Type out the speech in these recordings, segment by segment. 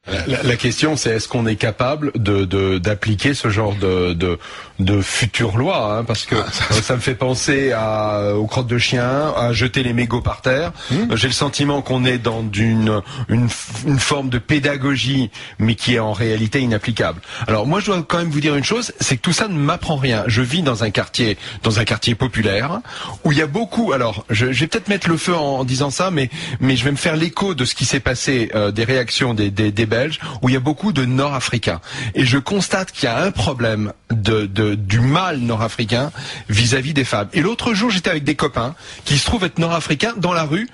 La question, c'est est-ce qu'on est capable d'appliquer ce genre de futures lois, hein, parce que ça me fait penser aux crottes de chien, à jeter les mégots par terre. J'ai le sentiment qu'on est dans une forme de pédagogie, mais qui est en réalité inapplicable. Alors moi, je dois quand même vous dire une chose, c'est que tout ça ne m'apprend rien. Je vis dans un quartier populaire où il y a beaucoup. Alors, je vais peut-être mettre le feu en disant ça, mais je vais me faire l'écho de ce qui s'est passé, des réactions des Belges, où il y a beaucoup de Nord-Africains. Et je constate qu'il y a un problème du mal nord-africain vis-à-vis des femmes. Et l'autre jour, j'étais avec des copains qui se trouvent être Nord-Africains dans la rue,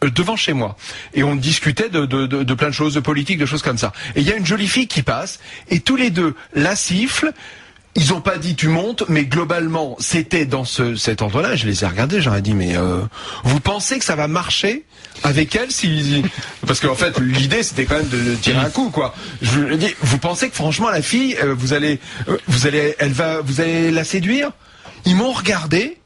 devant chez moi. Et on discutait de plein de choses, de politique, de choses comme ça. Et il y a une jolie fille qui passe, et tous les deux la sifflent. Ils ont pas dit tu montes, mais globalement, c'était dans cet endroit-là. Je les ai regardés, j'aurais dit, mais vous pensez que ça va marcher avec elle parce qu'en fait, l'idée, c'était quand même de tirer un coup, quoi. Je lui ai dit, vous pensez que franchement, la fille, vous allez la séduire? Ils m'ont regardé,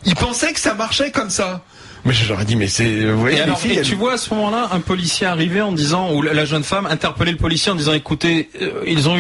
ils pensaient que ça marchait comme ça. Mais j'aurais dit, mais c'est... Vous voyez, et tu vois à ce moment-là un policier arriver en disant, ou la jeune femme interpeller le policier en disant, écoutez, ils ont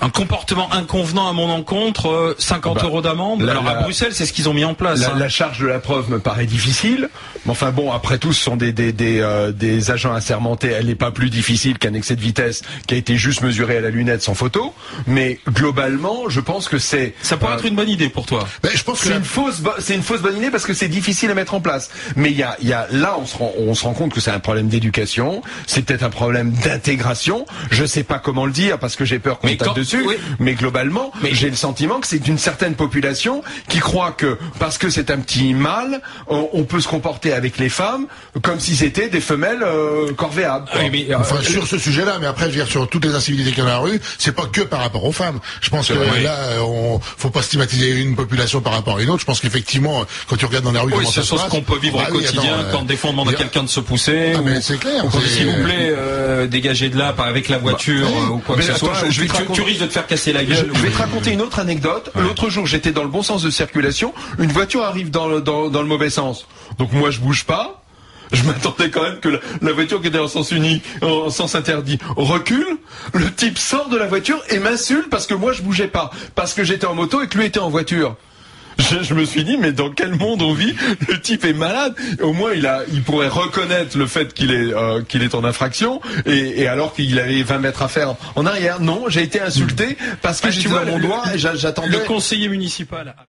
un comportement inconvenant à mon encontre, 50 euros d'amende. Alors à Bruxelles, c'est ce qu'ils ont mis en place. La charge de la preuve me paraît difficile. Mais enfin bon, après tout, ce sont des agents assermentés. Elle n'est pas plus difficile qu'un excès de vitesse qui a été juste mesuré à la lunette sans photo. Mais globalement, je pense que c'est... Ça pourrait être une bonne idée pour toi. Mais je pense que c'est une fausse bonne idée parce que c'est difficile à mettre en place. Mais il y a là, on se rend compte que c'est un problème d'éducation. C'est peut-être un problème d'intégration. Je sais pas comment le dire parce que j'ai peur qu'on tape dessus. Oui. Mais globalement, j'ai le sentiment que c'est une certaine population qui croit que parce que c'est un petit mâle, on peut se comporter avec les femmes comme si c'était des femelles corvéables. Oui, mais, enfin, sur ce sujet-là, mais après, je veux dire, sur toutes les incivilités qu'il y a dans la rue, c'est pas que par rapport aux femmes. Je pense que là, faut pas stigmatiser une population par rapport à une autre. Je pense qu'effectivement, quand tu regardes dans la rue, comment ça se passe, qu'on peut vivre au quotidien, quand des fois on demande à quelqu'un de se pousser, c'est clair. S'il vous plaît, dégagez de là, avec la voiture ou quoi que ce soit. Tu risques de te faire casser la gueule. Je vais te raconter une autre anecdote. L'autre jour, j'étais dans le bon sens de circulation. Une voiture arrive dans le mauvais sens. Donc moi, je bouge pas. Je m'attendais quand même que la voiture qui était en sens unique, en sens interdit, recule. Le type sort de la voiture et m'insulte parce que moi, je bougeais pas. Parce que j'étais en moto et que lui était en voiture. Je me suis dit, mais dans quel monde on vit? Le type est malade. Au moins, il pourrait reconnaître le fait qu'il est en infraction, et alors qu'il avait 20 mètres à faire en arrière. Non, j'ai été insulté parce que j'étais dans mon doigt et j'attendais. Le conseiller municipal